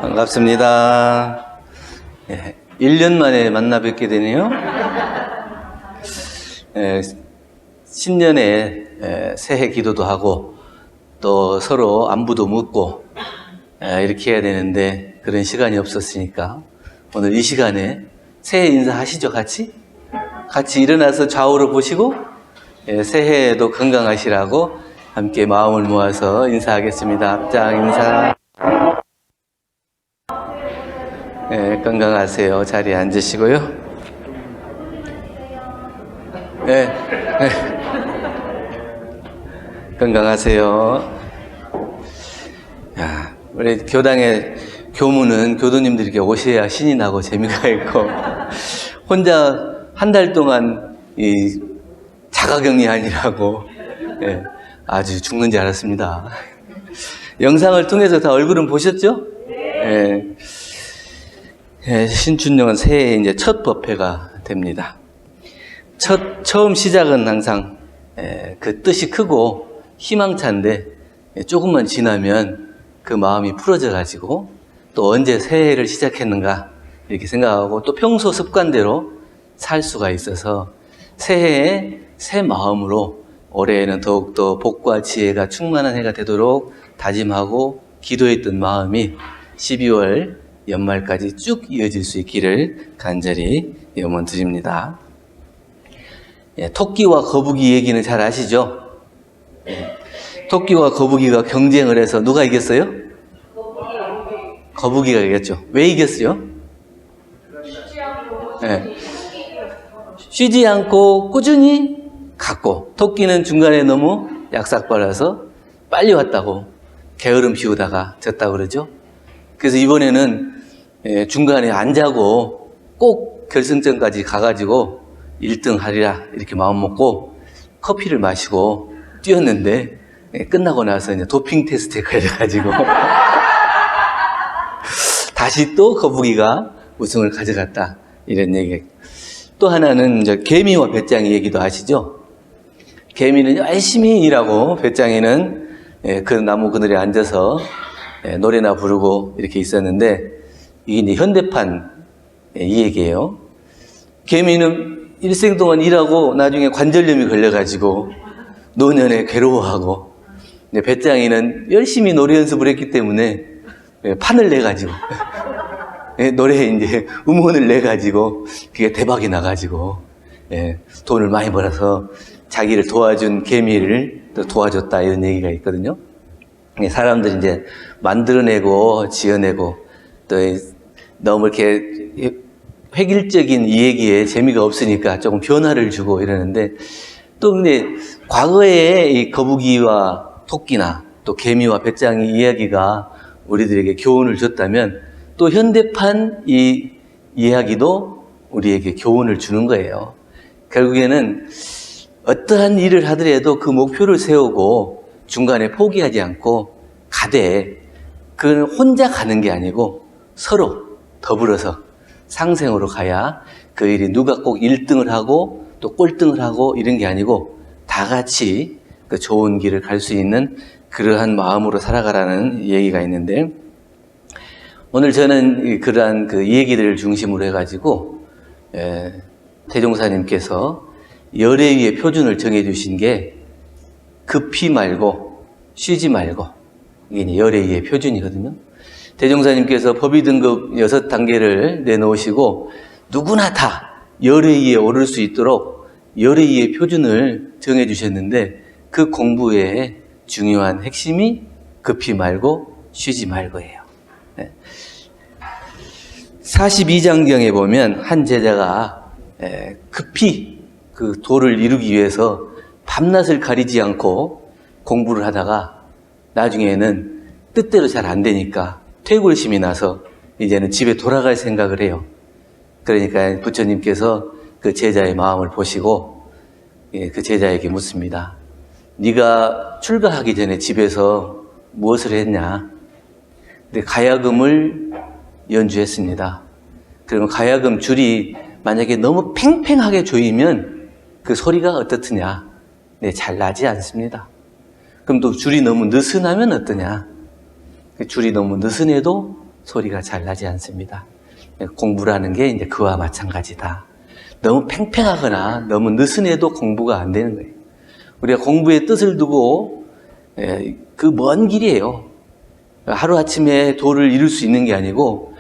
반갑습니다. 1년 만에 만나 뵙게 되네요. 신년에 새해 기도도 하고 또 서로 안부도 묻고 이렇게 해야 되는데 그런 시간이 없었으니까 오늘 이 시간에 새해 인사하시죠. 같이 일어나서 좌우로 보시고 새해에도 건강하시라고 함께 마음을 모아서 인사하겠습니다. 앞장 인사. 건강하세요. 자리에 앉으시고요. 건강하세요. 야, 우리 교당의 교문은 교도님들이 오셔야 신이 나고 재미가 있고, 혼자 한 달 동안 이 자가격리하느라고 아주 죽는 줄 알았습니다. 영상을 통해서 다 얼굴은 보셨죠? 신춘년은 새해 이제 첫 법회가 됩니다. 처음 시작은 항상 그 뜻이 크고 희망찬데 조금만 지나면 그 마음이 풀어져 가지고 또 언제 새해를 시작했는가 이렇게 생각하고 또 평소 습관대로 살 수가 있어서 새해에 새 마음으로 올해에는 더욱더 복과 지혜가 충만한 해가 되도록 다짐하고 기도했던 마음이 12월 연말까지 쭉 이어질 수 있기를 간절히 염원 드립니다. 토끼와 거북이 얘기는 잘 아시죠? 토끼와 거북이가 경쟁을 해서 누가 이겼어요? 거북이가 이겼죠. 왜 이겼어요? 쉬지 않고 꾸준히 갔고, 토끼는 중간에 너무 약삭빨라서 빨리 왔다고 게으름 피우다가 졌다고 그러죠. 그래서 이번에는 중간에 안 자고 꼭 결승전까지 가가지고 1등 하리라 이렇게 마음 먹고 커피를 마시고 뛰었는데 끝나고 나서 이제 도핑 테스트에 걸려가지고 다시 또 거북이가 우승을 가져갔다 이런 얘기. 또 하나는 이제 개미와 배짱이 얘기도 아시죠? 개미는 열심히 일하고 배짱이는 그 나무 그늘에 앉아서 노래나 부르고 이렇게 있었는데 이게 이제 현대판 이 얘기예요. 개미는 일생 동안 일하고 나중에 관절염이 걸려가지고 노년에 괴로워하고 배짱이는 열심히 노래 연습을 했기 때문에 판을 내가지고 노래에 이제 음원을 내가지고 그게 대박이 나가지고 돈을 많이 벌어서 자기를 도와준 개미를 또 도와줬다 이런 얘기가 있거든요. 사람들이 이제 만들어내고 지어내고 또 너무 이렇게 획일적인 이 얘기에 재미가 없으니까 조금 변화를 주고 이러는데 또 근데 과거에 이 거북이와 토끼나 또 개미와 배짱이 이야기가 우리들에게 교훈을 줬다면 또 현대판 이 이야기도 우리에게 교훈을 주는 거예요. 결국에는 어떠한 일을 하더라도 그 목표를 세우고 중간에 포기하지 않고 가되 그건 혼자 가는 게 아니고 서로 더불어서 상생으로 가야 그 일이 누가 꼭 1등을 하고 또 꼴등을 하고 이런 게 아니고 다 같이 그 좋은 길을 갈 수 있는 그러한 마음으로 살아가라는 얘기가 있는데 오늘 저는 그러한 그 얘기들을 중심으로 해가지고 대종사님께서 열애 위의 표준을 정해주신 게 급히 말고 쉬지 말고 이게 열애 위의 표준이거든요. 대종사님께서 법의 등급 6단계를 내놓으시고 누구나 다 열애 위에 오를 수 있도록 열애 위의 표준을 정해주셨는데 그 공부의 중요한 핵심이 급히 말고 쉬지 말고예요. 42장경에 보면 한 제자가 급히 그 도를 이루기 위해서 밤낮을 가리지 않고 공부를 하다가 나중에는 뜻대로 잘 안 되니까 퇴골심이 나서 이제는 집에 돌아갈 생각을 해요. 그러니까 부처님께서 그 제자의 마음을 보시고 그 제자에게 묻습니다. 네가 출가하기 전에 집에서 무엇을 했냐? 근데 가야금을 연주했습니다. 그러면 가야금 줄이 만약에 너무 팽팽하게 조이면 그 소리가 어떻느냐? 잘 나지 않습니다. 그럼 또 줄이 너무 느슨하면 어떠냐? 줄이 너무 느슨해도 소리가 잘 나지 않습니다. 공부라는 게 이제 그와 마찬가지다. 너무 팽팽하거나 너무 느슨해도 공부가 안 되는 거예요. 우리가 공부에 뜻을 두고 그 먼 길이에요. 하루아침에 도를 이룰 수 있는 게 아니고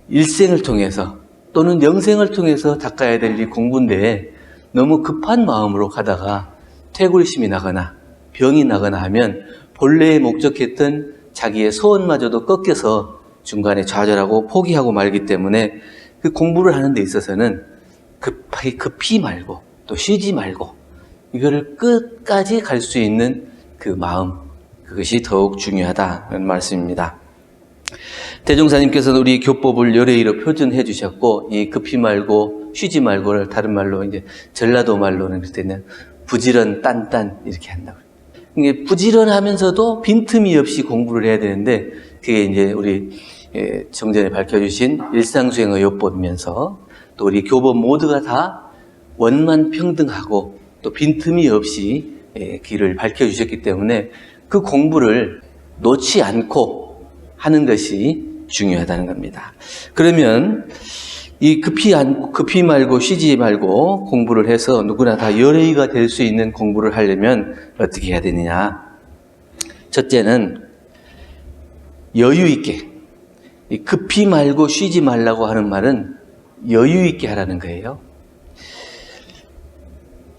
일생을 통해서 또는 영생을 통해서 닦아야 될 이 공부인데 너무 급한 마음으로 가다가 퇴골심이 나거나 병이 나거나 하면 본래에 목적했던 자기의 소원마저도 꺾여서 중간에 좌절하고 포기하고 말기 때문에 그 공부를 하는 데 있어서는 급히 말고 또 쉬지 말고 이거를 끝까지 갈 수 있는 그 마음, 그것이 더욱 중요하다는 말씀입니다. 대종사님께서는 우리 교법을 여러 의로 표준해 주셨고, 이 급히 말고 쉬지 말고를 다른 말로 이제 전라도 말로는 그럴 때는 부지런 딴딴 이렇게 한다고. 이게 부지런하면서도 빈틈이 없이 공부를 해야 되는데, 그게 이제 우리 정전에 밝혀주신 일상수행의 요법이면서 또 우리 교법 모두가 다 원만 평등하고 또 빈틈이 없이 길을 밝혀주셨기 때문에 그 공부를 놓지 않고 하는 것이 중요하다는 겁니다. 그러면 이 급히 말고 쉬지 말고 공부를 해서 누구나 다 열의가 될 수 있는 공부를 하려면 어떻게 해야 되느냐? 첫째는 여유 있게, 이 급히 말고 쉬지 말라고 하는 말은 여유 있게 하라는 거예요.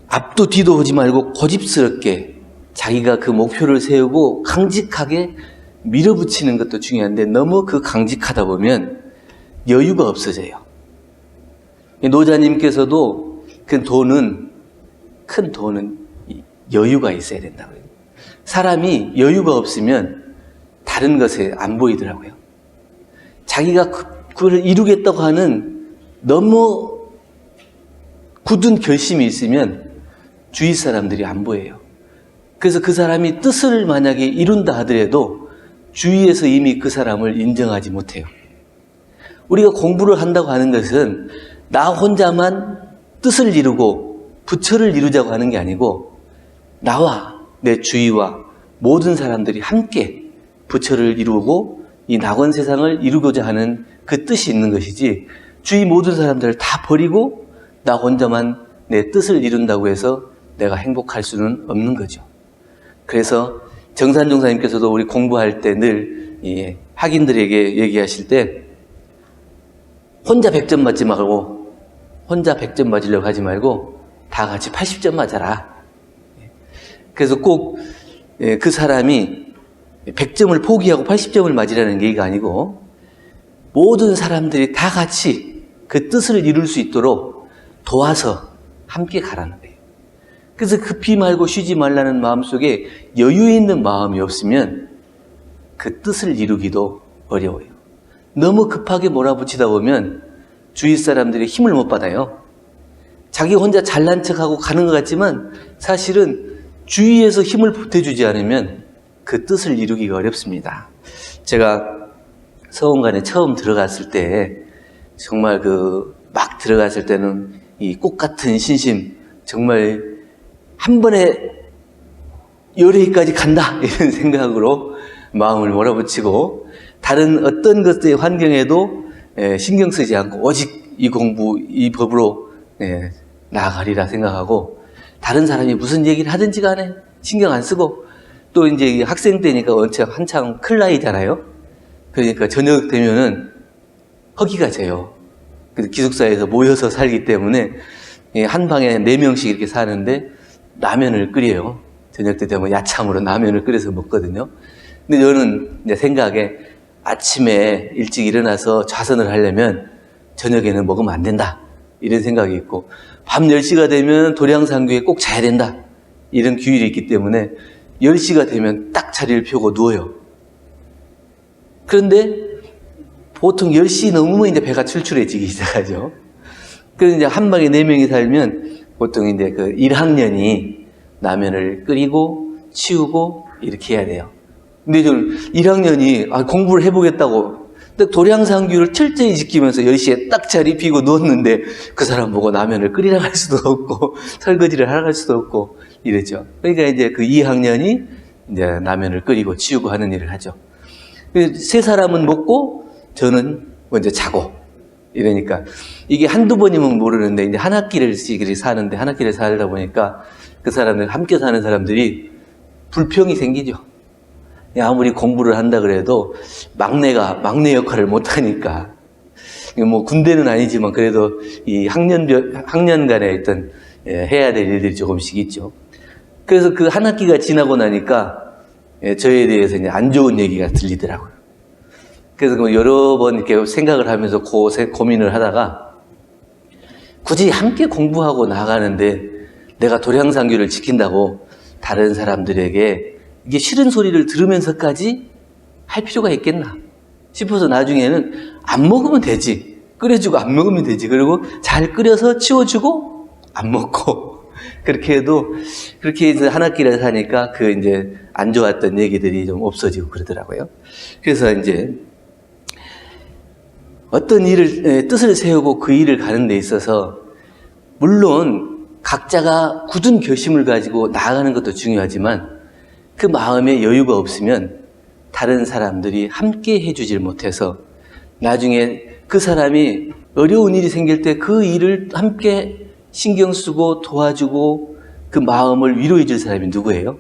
앞도 뒤도 보지 말고 고집스럽게 자기가 그 목표를 세우고 강직하게 밀어붙이는 것도 중요한데 너무 그 강직하다 보면 여유가 없어져요. 노자님께서도 큰 돈은 여유가 있어야 된다고요. 사람이 여유가 없으면 다른 것에 안 보이더라고요. 자기가 그걸 이루겠다고 하는 너무 굳은 결심이 있으면 주위 사람들이 안 보여요. 그래서 그 사람이 뜻을 만약에 이룬다 하더라도 주위에서 이미 그 사람을 인정하지 못해요. 우리가 공부를 한다고 하는 것은 나 혼자만 뜻을 이루고 부처를 이루자고 하는 게 아니고 나와 내 주위와 모든 사람들이 함께 부처를 이루고 이 낙원 세상을 이루고자 하는 그 뜻이 있는 것이지, 주위 모든 사람들을 다 버리고 나 혼자만 내 뜻을 이룬다고 해서 내가 행복할 수는 없는 거죠. 그래서 정산종사님께서도 우리 공부할 때 늘 학인들에게 얘기하실 때 혼자 100점 맞지 말고, 혼자 100점 맞으려고 하지 말고 다 같이 80점 맞아라. 그래서 꼭 그 사람이 100점을 포기하고 80점을 맞으라는 얘기가 아니고 모든 사람들이 다 같이 그 뜻을 이룰 수 있도록 도와서 함께 가라는 거예요. 그래서 급히 말고 쉬지 말라는 마음속에 여유 있는 마음이 없으면 그 뜻을 이루기도 어려워요. 너무 급하게 몰아붙이다 보면 주위 사람들이 힘을 못 받아요. 자기 혼자 잘난 척하고 가는 것 같지만 사실은 주위에서 힘을 보태주지 않으면 그 뜻을 이루기가 어렵습니다. 제가 서원관에 처음 들어갔을 때 정말 막 들어갔을 때는 이 꽃 같은 신심, 정말 한 번에 열애까지 간다 이런 생각으로 마음을 몰아붙이고 다른 어떤 것들의 환경에도 신경 쓰지 않고 오직 이 공부, 이 법으로 나아가리라 생각하고, 다른 사람이 무슨 얘기를 하든지 간에 신경 안 쓰고, 또 이제 학생 때니까 한창 클 나이잖아요. 그러니까 저녁 되면은 허기가 져요. 기숙사에서 모여서 살기 때문에 한 방에 4명씩 이렇게 사는데 라면을 끓여요. 저녁 때 되면 야참으로 라면을 끓여서 먹거든요. 근데 저는 이제 생각에 아침에 일찍 일어나서 좌선을 하려면 저녁에는 먹으면 안 된다, 이런 생각이 있고, 밤 10시가 되면 도량상규에 꼭 자야 된다, 이런 규율이 있기 때문에 10시가 되면 딱 자리를 펴고 누워요. 그런데 보통 10시 넘으면 이제 배가 출출해지기 시작하죠. 그래서 이제 한 방에 4명이 살면 보통 이제 그 1학년이 라면을 끓이고 치우고 이렇게 해야 돼요. 근데 좀 1학년이 공부를 해보겠다고 딱 도량상규를 철저히 지키면서 10시에 딱 자리 피고 누웠는데 그 사람 보고 라면을 끓이라 할 수도 없고 설거지를 하라 할 수도 없고 이랬죠. 그러니까 이제 그 2학년이 이제 라면을 끓이고 치우고 하는 일을 하죠. 세 사람은 먹고 저는 먼저 자고. 이러니까 이게 한두 번이면 모르는데 이제 한 학기를 사는데 한 학기를 살다 보니까 그 사람들, 함께 사는 사람들이 불평이 생기죠. 아무리 공부를 한다 그래도 막내 역할을 못하니까. 뭐 군대는 아니지만 그래도 이 학년 간에 어떤 해야 될 일들이 조금씩 있죠. 그래서 그 한 학기가 지나고 나니까 저에 대해서 이제 안 좋은 얘기가 들리더라고요. 그래서 여러 번 이렇게 생각을 하면서 고민을 하다가 굳이 함께 공부하고 나가는데 내가 도량상규를 지킨다고 다른 사람들에게 이게 싫은 소리를 들으면서까지 할 필요가 있겠나 싶어서 나중에는 안 먹으면 되지. 끓여주고 안 먹으면 되지. 그리고 잘 끓여서 치워주고 안 먹고 그렇게 해서 한 학기를 사니까 그 이제 안 좋았던 얘기들이 좀 없어지고 그러더라고요. 그래서 이제 어떤 일을, 뜻을 세우고 그 일을 가는 데 있어서 물론 각자가 굳은 결심을 가지고 나아가는 것도 중요하지만 그 마음에 여유가 없으면 다른 사람들이 함께 해주질 못해서 나중에 그 사람이 어려운 일이 생길 때 그 일을 함께 신경 쓰고 도와주고 그 마음을 위로해 줄 사람이 누구예요?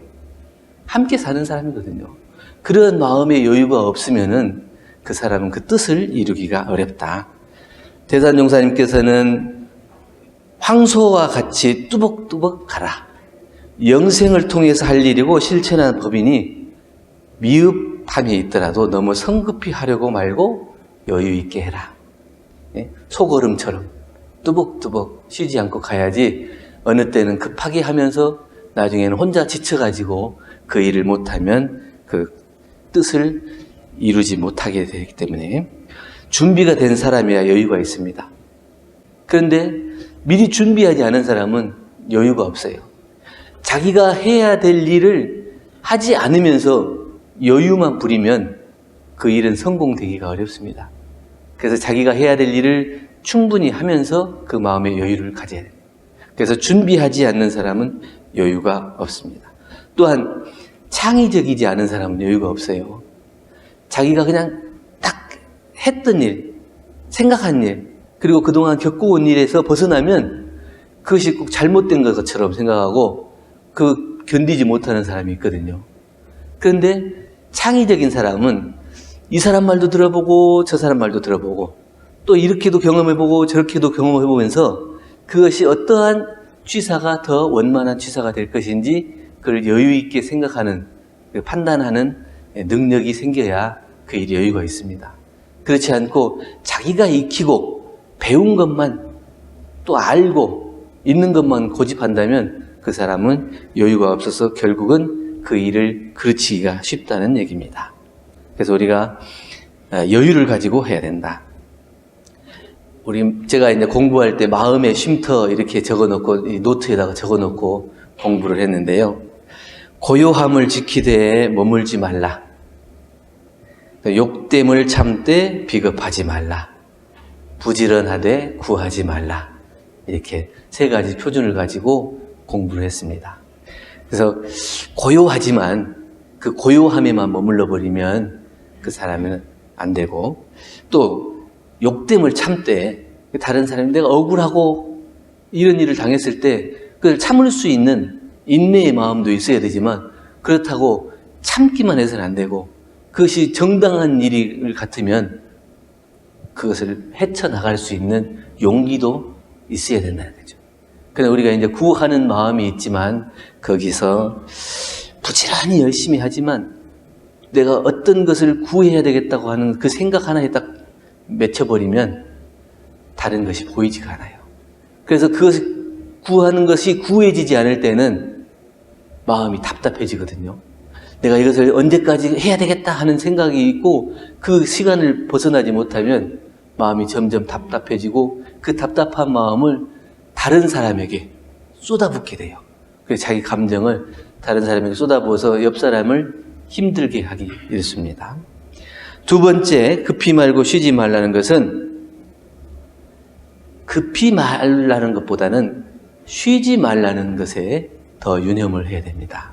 함께 사는 사람이거든요. 그런 마음의 여유가 없으면은 그 사람은 그 뜻을 이루기가 어렵다. 대산종사님께서는 황소와 같이 뚜벅뚜벅 가라. 영생을 통해서 할 일이고 실천하는 법이니 미흡함이 있더라도 너무 성급히 하려고 말고 여유 있게 해라. 소걸음처럼 뚜벅뚜벅 쉬지 않고 가야지 어느 때는 급하게 하면서 나중에는 혼자 지쳐가지고 그 일을 못하면 그 뜻을 이루지 못하게 되기 때문에 준비가 된 사람이야 여유가 있습니다. 그런데 미리 준비하지 않은 사람은 여유가 없어요. 자기가 해야 될 일을 하지 않으면서 여유만 부리면 그 일은 성공되기가 어렵습니다. 그래서 자기가 해야 될 일을 충분히 하면서 그 마음의 여유를 가져야 돼요. 그래서 준비하지 않는 사람은 여유가 없습니다. 또한 창의적이지 않은 사람은 여유가 없어요. 자기가 그냥 딱 했던 일, 생각한 일, 그리고 그동안 겪어온 일에서 벗어나면 그것이 꼭 잘못된 것처럼 생각하고 견디지 못하는 사람이 있거든요. 그런데 창의적인 사람은 이 사람 말도 들어보고 저 사람 말도 들어보고 또 이렇게도 경험해보고 저렇게도 경험해보면서 그것이 어떠한 취사가 더 원만한 취사가 될 것인지 그걸 여유 있게 생각하는, 판단하는 능력이 생겨야 그 일이 여유가 있습니다. 그렇지 않고 자기가 익히고 배운 것만 또 알고 있는 것만 고집한다면 그 사람은 여유가 없어서 결국은 그 일을 그르치기가 쉽다는 얘기입니다. 그래서 우리가 여유를 가지고 해야 된다. 제가 이제 공부할 때 마음의 쉼터 이렇게 적어놓고 이 노트에다가 적어놓고 공부를 했는데요. 고요함을 지키되 머물지 말라. 욕됨을 참되 비겁하지 말라. 부지런하되 구하지 말라. 이렇게 세 가지 표준을 가지고 공부를 했습니다. 그래서 고요하지만 그 고요함에만 머물러 버리면 그 사람은 안 되고, 또 욕됨을 참되 다른 사람이 내가 억울하고 이런 일을 당했을 때 그걸 참을 수 있는 인내의 마음도 있어야 되지만 그렇다고 참기만 해서는 안 되고 그것이 정당한 일 같으면 그것을 헤쳐나갈 수 있는 용기도 있어야 된다는 거죠. 그러나 우리가 이제 구하는 마음이 있지만 거기서 부지런히 열심히 하지만 내가 어떤 것을 구해야 되겠다고 하는 그 생각 하나에 딱 맺혀버리면 다른 것이 보이지가 않아요. 그래서 그것을 구하는 것이 구해지지 않을 때는 마음이 답답해지거든요. 내가 이것을 언제까지 해야 되겠다 하는 생각이 있고 그 시간을 벗어나지 못하면 마음이 점점 답답해지고 그 답답한 마음을 다른 사람에게 쏟아붓게 돼요. 그래서 자기 감정을 다른 사람에게 쏟아부어서 옆 사람을 힘들게 하기 일쑤입니다. 두 번째, 급히 말고 쉬지 말라는 것은 급히 말라는 것보다는 쉬지 말라는 것에 더 유념을 해야 됩니다.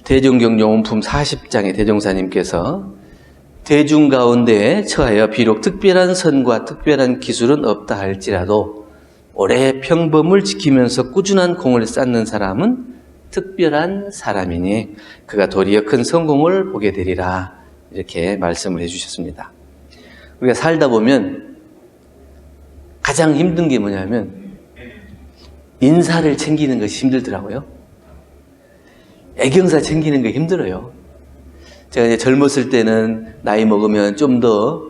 대종경 용품 40장에 대종사님께서 대중 가운데 처하여 비록 특별한 선과 특별한 기술은 없다 할지라도 오래 평범을 지키면서 꾸준한 공을 쌓는 사람은 특별한 사람이니 그가 도리어 큰 성공을 보게 되리라. 이렇게 말씀을 해주셨습니다. 우리가 살다 보면 가장 힘든 게 뭐냐면 인사를 챙기는 것이 힘들더라고요. 애경사 챙기는 게 힘들어요. 제가 이제 젊었을 때는 나이 먹으면 좀 더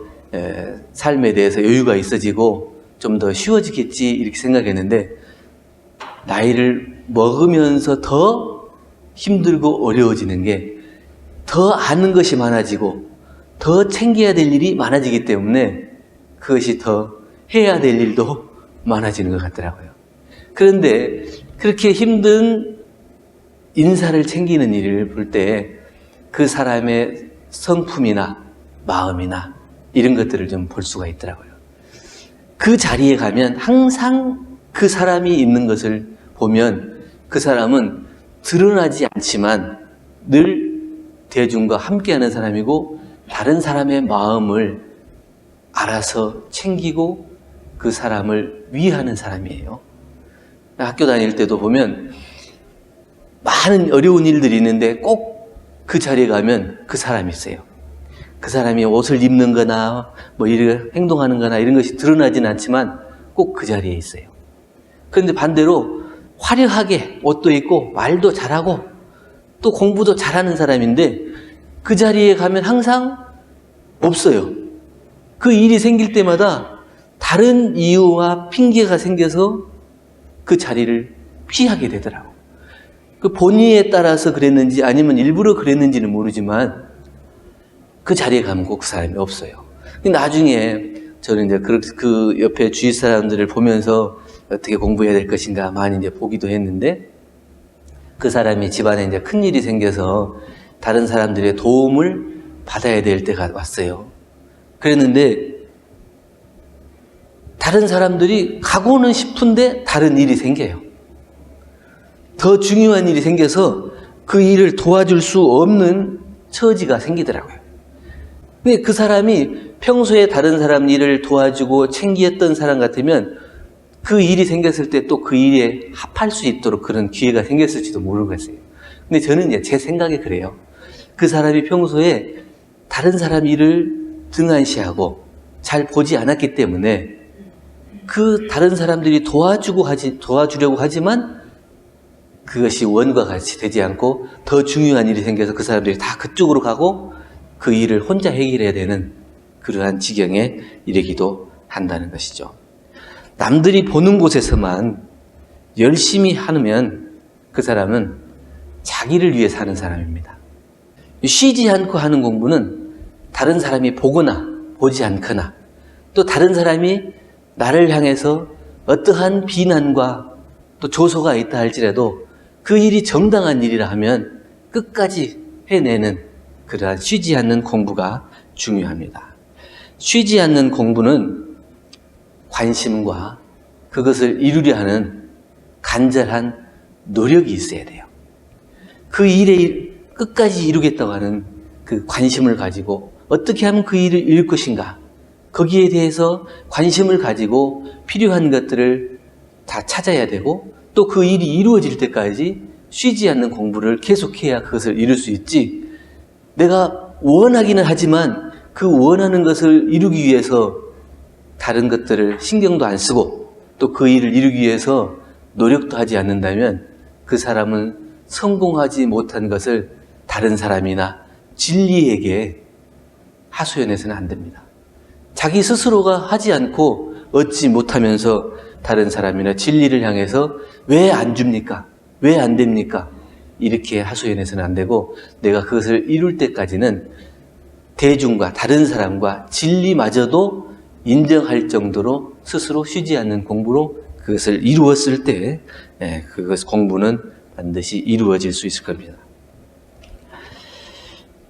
삶에 대해서 여유가 있어지고 좀 더 쉬워지겠지 이렇게 생각했는데 나이를 먹으면서 더 힘들고 어려워지는 게 더 아는 것이 많아지고 더 챙겨야 될 일이 많아지기 때문에 그것이 더 해야 될 일도 많아지는 것 같더라고요. 그런데 그렇게 힘든 인사를 챙기는 일을 볼 때 그 사람의 성품이나 마음이나 이런 것들을 좀 볼 수가 있더라고요. 그 자리에 가면 항상 그 사람이 있는 것을 보면 그 사람은 드러나지 않지만 늘 대중과 함께하는 사람이고 다른 사람의 마음을 알아서 챙기고 그 사람을 위하는 사람이에요. 학교 다닐 때도 보면 많은 어려운 일들이 있는데 꼭 그 자리에 가면 그 사람이 있어요. 그 사람이 옷을 입는 거나 뭐 이런 행동하는 거나 이런 것이 드러나지는 않지만 꼭 그 자리에 있어요. 그런데 반대로 화려하게 옷도 입고 말도 잘하고 또 공부도 잘하는 사람인데 그 자리에 가면 항상 없어요. 그 일이 생길 때마다 다른 이유와 핑계가 생겨서 그 자리를 피하게 되더라고요. 그 본의에 따라서 그랬는지 아니면 일부러 그랬는지는 모르지만 그 자리에 가면 꼭 그 사람이 없어요. 나중에 저는 이제 그 옆에 주위 사람들을 보면서 어떻게 공부해야 될 것인가 많이 이제 보기도 했는데 그 사람이 집안에 이제 큰 일이 생겨서 다른 사람들의 도움을 받아야 될 때가 왔어요. 그랬는데 다른 사람들이 가고는 싶은데 다른 일이 생겨요. 더 중요한 일이 생겨서 그 일을 도와줄 수 없는 처지가 생기더라고요. 근데 그 사람이 평소에 다른 사람 일을 도와주고 챙겼던 사람 같으면 그 일이 생겼을 때 또 그 일에 합할 수 있도록 그런 기회가 생겼을지도 모르겠어요. 근데 저는 이제 제 생각에 그래요. 그 사람이 평소에 다른 사람 일을 등한시하고 잘 보지 않았기 때문에 그 다른 사람들이 도와주려고 하지만 그것이 원과 같이 되지 않고 더 중요한 일이 생겨서 그 사람들이 다 그쪽으로 가고 그 일을 혼자 해결해야 되는 그러한 지경에 이르기도 한다는 것이죠. 남들이 보는 곳에서만 열심히 하면 그 사람은 자기를 위해 사는 사람입니다. 쉬지 않고 하는 공부는 다른 사람이 보거나 보지 않거나 또 다른 사람이 나를 향해서 어떠한 비난과 또 조소가 있다 할지라도 그 일이 정당한 일이라 하면 끝까지 해내는 그러한 쉬지 않는 공부가 중요합니다. 쉬지 않는 공부는 관심과 그것을 이루려 하는 간절한 노력이 있어야 돼요. 그 일에 끝까지 이루겠다고 하는 그 관심을 가지고 어떻게 하면 그 일을 이룰 것인가 거기에 대해서 관심을 가지고 필요한 것들을 다 찾아야 되고 또 그 일이 이루어질 때까지 쉬지 않는 공부를 계속해야 그것을 이룰 수 있지. 내가 원하기는 하지만 그 원하는 것을 이루기 위해서 다른 것들을 신경도 안 쓰고 또 그 일을 이루기 위해서 노력도 하지 않는다면 그 사람은 성공하지 못한 것을 다른 사람이나 진리에게 하소연해서는 안 됩니다. 자기 스스로가 하지 않고 얻지 못하면서 다른 사람이나 진리를 향해서 왜 안 줍니까? 왜 안 됩니까? 이렇게 하소연해서는 안 되고 내가 그것을 이룰 때까지는 대중과 다른 사람과 진리마저도 인정할 정도로 스스로 쉬지 않는 공부로 그것을 이루었을 때 그것 공부는 반드시 이루어질 수 있을 겁니다.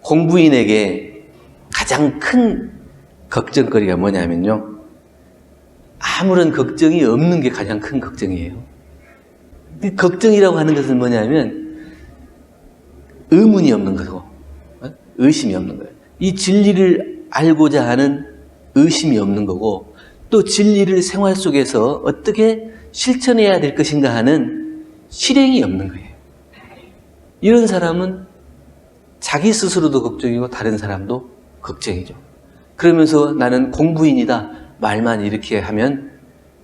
공부인에게 가장 큰 걱정거리가 뭐냐면요. 아무런 걱정이 없는 게 가장 큰 걱정이에요. 걱정이라고 하는 것은 뭐냐면 의문이 없는 거고 의심이 없는 거예요. 이 진리를 알고자 하는 의심이 없는 거고, 또 진리를 생활 속에서 어떻게 실천해야 될 것인가 하는 실행이 없는 거예요. 이런 사람은 자기 스스로도 걱정이고 다른 사람도 걱정이죠. 그러면서 나는 공부인이다 말만 이렇게 하면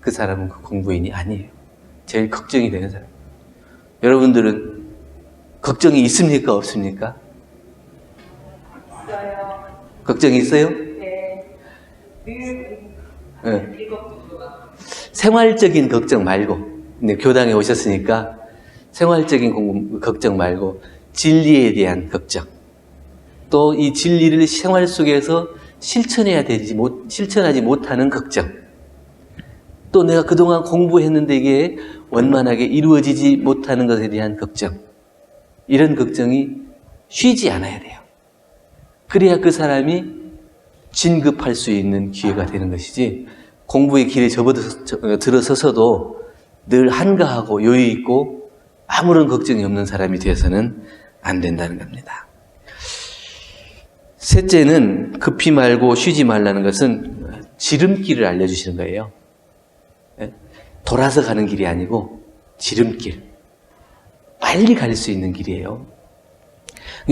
그 사람은 그 공부인이 아니에요. 제일 걱정이 되는 사람. 여러분들은 걱정이 있습니까? 없습니까? 있어요. 걱정이 있어요? 네. 네. 생활적인 걱정 말고, 근데 교당에 오셨으니까 생활적인 걱정 말고 진리에 대한 걱정, 또 이 진리를 생활 속에서 실천하지 못하는 걱정, 또 내가 그동안 공부했는데 이게 원만하게 이루어지지 못하는 것에 대한 걱정, 이런 걱정이 쉬지 않아야 돼요. 그래야 그 사람이 진급할 수 있는 기회가 되는 것이지, 공부의 길에 들어서서도 늘 한가하고 여유 있고 아무런 걱정이 없는 사람이 되어서는 안 된다는 겁니다. 셋째는 급히 말고 쉬지 말라는 것은 지름길을 알려주시는 거예요. 돌아서 가는 길이 아니고 지름길, 빨리 갈 수 있는 길이에요.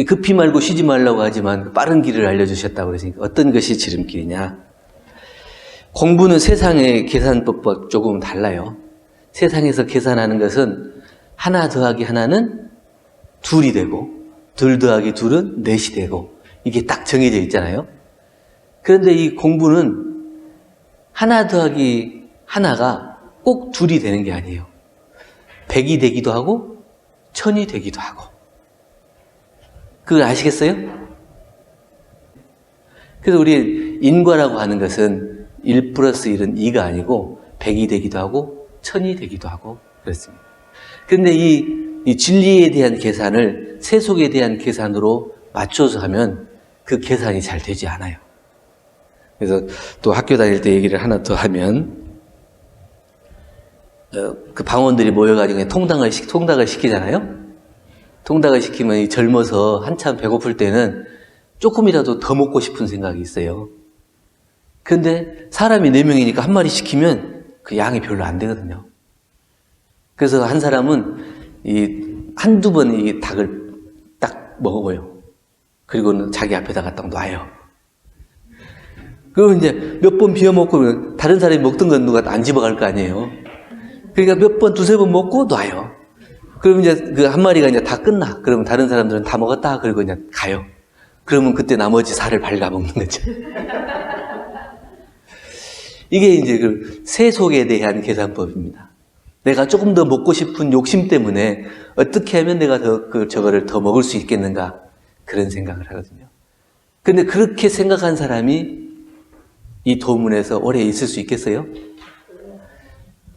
급히 말고 쉬지 말라고 하지만 빠른 길을 알려주셨다고 그러시니까 어떤 것이 지름길이냐? 공부는 세상의 계산법과 조금 달라요. 세상에서 계산하는 것은 하나 더하기 하나는 둘이 되고, 둘 더하기 둘은 넷이 되고, 이게 딱 정해져 있잖아요. 그런데 이 공부는 하나 더하기 하나가 꼭 둘이 되는 게 아니에요. 100이 되기도 하고 1000이 되기도 하고. 그걸 아시겠어요? 그래서 우리 인과라고 하는 것은 1 플러스 1은 2가 아니고 100이 되기도 하고 1000이 되기도 하고 그렇습니다. 그런데 이 진리에 대한 계산을 세속에 대한 계산으로 맞춰서 하면 그 계산이 잘 되지 않아요. 그래서 또 학교 다닐 때 얘기를 하나 더 하면, 그 방언들이 모여가지고 통닭을 시키잖아요. 통닭을 시키면 젊어서 한참 배고플 때는 조금이라도 더 먹고 싶은 생각이 있어요. 근데 사람이 4명이니까 한 마리 시키면 그 양이 별로 안 되거든요. 그래서 한 사람은 한두 번 이 닭을 딱 먹어봐요. 그리고는 자기 앞에다가 딱 놔요. 그리고 이제 몇 번 비워먹고 다른 사람이 먹던 건 누가 안 집어갈 거 아니에요. 그러니까 몇 번, 두세 번 먹고 놔요. 그러면 이제 그 한 마리가 이제 다 끝나. 그러면 다른 사람들은 다 먹었다. 그리고 이제 가요. 그러면 그때 나머지 살을 발라먹는 거죠. 이게 이제 그 세속에 대한 계산법입니다. 내가 조금 더 먹고 싶은 욕심 때문에 어떻게 하면 내가 저거를 더 먹을 수 있겠는가. 그런 생각을 하거든요. 근데 그렇게 생각한 사람이 이 도문에서 오래 있을 수 있겠어요?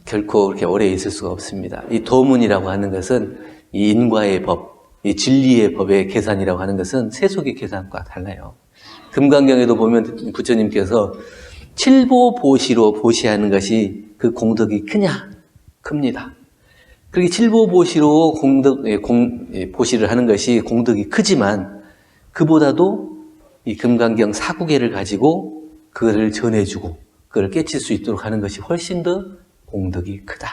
결코 그렇게 오래 있을 수가 없습니다. 이 도문이라고 하는 것은 이 인과의 법, 이 진리의 법의 계산이라고 하는 것은 세속의 계산과 달라요. 금강경에도 보면 부처님께서 칠보보시로 보시하는 것이 그 공덕이 크냐? 큽니다. 그렇게 칠보보시로 보시를 하는 것이 공덕이 크지만 그보다도 이 금강경 사구계를 가지고 그거를 전해주고 그걸 깨칠 수 있도록 하는 것이 훨씬 더 공덕이 크다.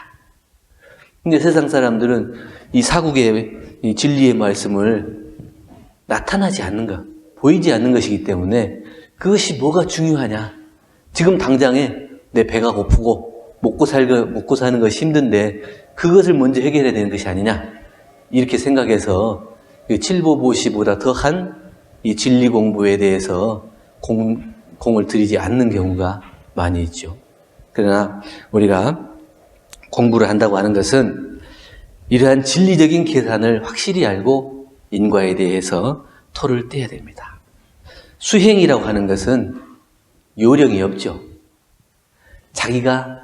근데 세상 사람들은 이 사구계의 이 진리의 말씀을 나타나지 않는 것, 보이지 않는 것이기 때문에 그것이 뭐가 중요하냐. 지금 당장에 내 배가 고프고 먹고 사는 것이 힘든데 그것을 먼저 해결해야 되는 것이 아니냐. 이렇게 생각해서 칠보보시보다 더한 이 진리 공부에 대해서 공을 들이지 않는 경우가 많이 있죠. 그러나 우리가 공부를 한다고 하는 것은 이러한 진리적인 계산을 확실히 알고 인과에 대해서 토를 떼야 됩니다. 수행이라고 하는 것은 요령이 없죠. 자기가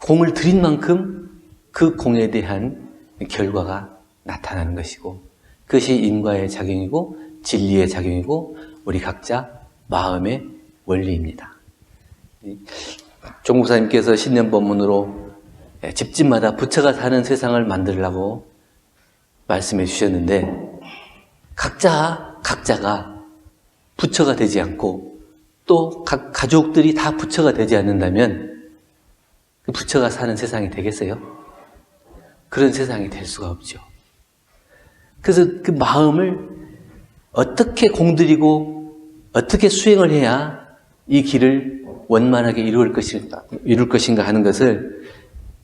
공을 들인 만큼 그 공에 대한 결과가 나타나는 것이고 그것이 인과의 작용이고 진리의 작용이고 우리 각자 마음의 원리입니다. 종목사님께서 신년법문으로 집집마다 부처가 사는 세상을 만들라고 말씀해 주셨는데 각자가 부처가 되지 않고 또 각 가족들이 다 부처가 되지 않는다면 그 부처가 사는 세상이 되겠어요? 그런 세상이 될 수가 없죠. 그래서 그 마음을 어떻게 공들이고 어떻게 수행을 해야 이 길을 원만하게 이룰 것인가 하는 것을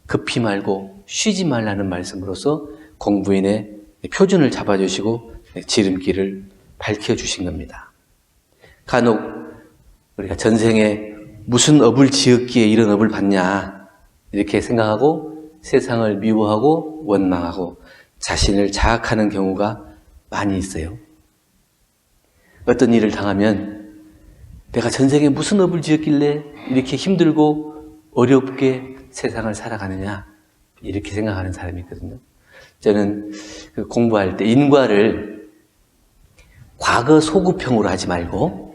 급히 말고 쉬지 말라는 말씀으로서 공부인의 표준을 잡아주시고 지름길을 밝혀주신 겁니다. 간혹 우리가 전생에 무슨 업을 지었기에 이런 업을 받냐 이렇게 생각하고 세상을 미워하고 원망하고 자신을 자학하는 경우가 많이 있어요. 어떤 일을 당하면 내가 전생에 무슨 업을 지었길래 이렇게 힘들고 어렵게 세상을 살아가느냐 이렇게 생각하는 사람이 있거든요. 저는 공부할 때 인과를 과거 소구평으로 하지 말고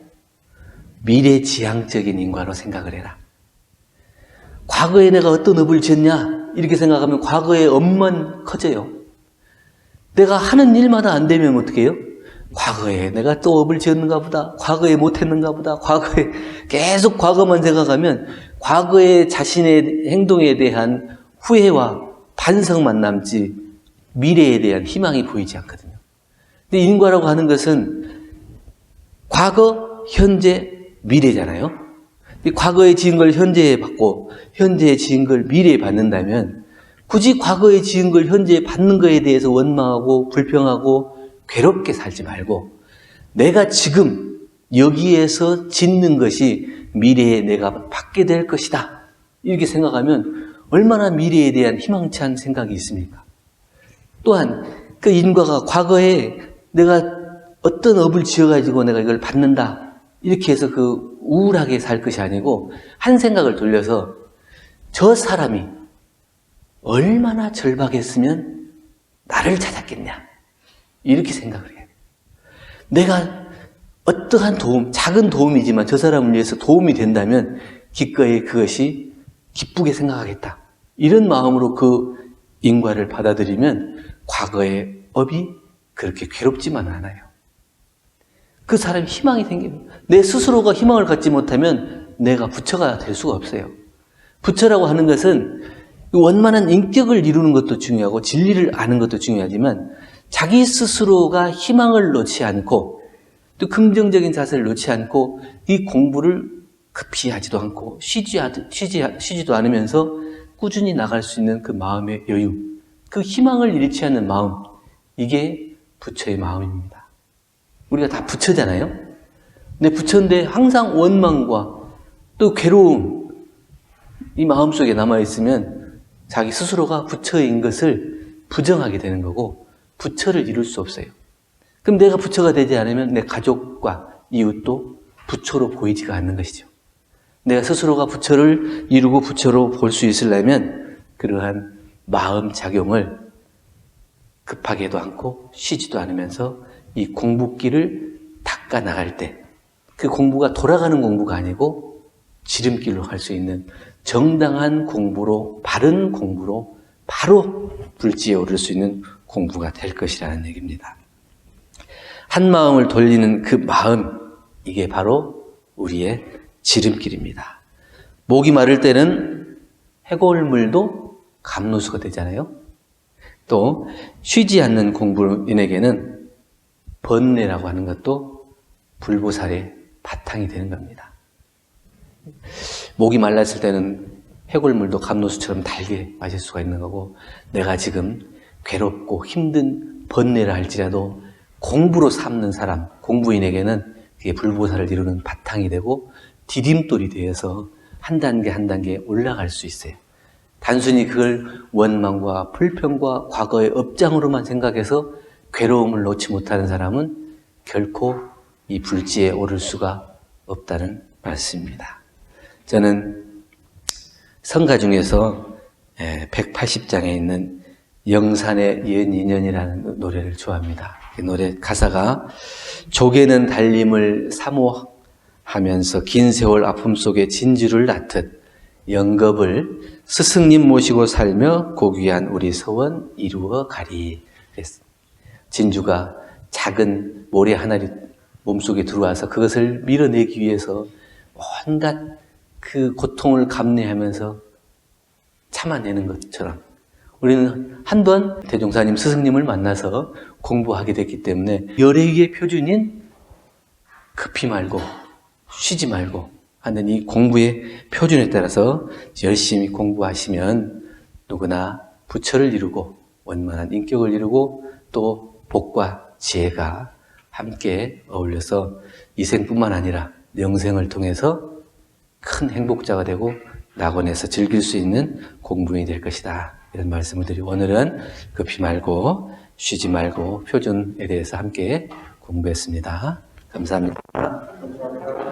미래지향적인 인과로 생각을 해라. 과거에 내가 어떤 업을 지었냐 이렇게 생각하면 과거의 업만 커져요. 내가 하는 일마다 안 되면 어떻게 해요? 과거에 내가 또 업을 지었는가 보다, 과거에 못했는가 보다, 과거에 계속 과거만 생각하면 과거의 자신의 행동에 대한 후회와 반성만 남지 미래에 대한 희망이 보이지 않거든요. 근데 인과라고 하는 것은 과거, 현재, 미래잖아요. 과거에 지은 걸 현재에 받고 현재에 지은 걸 미래에 받는다면 굳이 과거에 지은 걸 현재에 받는 거에 대해서 원망하고 불평하고 괴롭게 살지 말고 내가 지금 여기에서 짓는 것이 미래에 내가 받게 될 것이다. 이렇게 생각하면 얼마나 미래에 대한 희망찬 생각이 있습니까? 또한 그 인과가 과거에 내가 어떤 업을 지어가지고 내가 이걸 받는다. 이렇게 해서 그 우울하게 살 것이 아니고 한 생각을 돌려서 저 사람이 얼마나 절박했으면 나를 찾았겠냐. 이렇게 생각을 해야 돼요. 내가 어떠한 도움, 작은 도움이지만 저 사람을 위해서 도움이 된다면 기꺼이 그것이 기쁘게 생각하겠다. 이런 마음으로 그 인과를 받아들이면 과거의 업이 그렇게 괴롭지만 않아요. 그 사람이 희망이 생깁니다. 내 스스로가 희망을 갖지 못하면 내가 부처가 될 수가 없어요. 부처라고 하는 것은 원만한 인격을 이루는 것도 중요하고 진리를 아는 것도 중요하지만 자기 스스로가 희망을 놓지 않고 또 긍정적인 자세를 놓지 않고 이 공부를 급히 하지도 않고 쉬지도 않으면서 꾸준히 나갈 수 있는 그 마음의 여유, 그 희망을 잃지 않는 마음, 이게 부처의 마음입니다. 우리가 다 부처잖아요. 근데 부처인데 항상 원망과 또 괴로움, 이 마음속에 남아있으면 자기 스스로가 부처인 것을 부정하게 되는 거고 부처를 이룰 수 없어요. 그럼 내가 부처가 되지 않으면 내 가족과 이웃도 부처로 보이지가 않는 것이죠. 내가 스스로가 부처를 이루고 부처로 볼 수 있으려면 그러한 마음 작용을 급하게도 않고 쉬지도 않으면서 이 공부길을 닦아 나갈 때 그 공부가 돌아가는 공부가 아니고 지름길로 갈 수 있는 정당한 공부로, 바른 공부로 바로 불지에 오를 수 있는 공부가 될 것이라는 얘기입니다. 한 마음을 돌리는 그 마음, 이게 바로 우리의 지름길입니다. 목이 마를 때는 해골물도 감로수가 되잖아요. 또 쉬지 않는 공부인에게는 번뇌라고 하는 것도 불보살의 바탕이 되는 겁니다. 목이 말랐을 때는 해골물도 감로수처럼 달게 마실 수가 있는 거고 내가 지금 괴롭고 힘든 번뇌라 할지라도 공부로 삼는 사람, 공부인에게는 그게 불보살을 이루는 바탕이 되고 디딤돌이 되어서 한 단계 한 단계 올라갈 수 있어요. 단순히 그걸 원망과 불평과 과거의 업장으로만 생각해서 괴로움을 놓지 못하는 사람은 결코 이 불지에 오를 수가 없다는 말씀입니다. 저는 성가 중에서 180장에 있는 영산의 옛 인연이라는 노래를 좋아합니다. 이 노래 가사가 조개는 달림을 사모하면서 긴 세월 아픔 속에 진주를 낳듯 영겁을 스승님 모시고 살며 고귀한 우리 소원 이루어 가리. 그랬습니다. 진주가 작은 모래 하나를 몸속에 들어와서 그것을 밀어내기 위해서 온갖 그 고통을 감내하면서 참아내는 것처럼 우리는 한 번 대종사님 스승님을 만나서 공부하게 됐기 때문에 열의의 표준인 급히 말고 쉬지 말고 하는 이 공부의 표준에 따라서 열심히 공부하시면 누구나 부처를 이루고 원만한 인격을 이루고 또 복과 지혜가 함께 어울려서 이 생뿐만 아니라 영생을 통해서 큰 행복자가 되고 낙원에서 즐길 수 있는 공부인이 될 것이다. 이런 말씀을 드리고 오늘은 급히 말고 쉬지 말고 표준에 대해서 함께 공부했습니다. 감사합니다.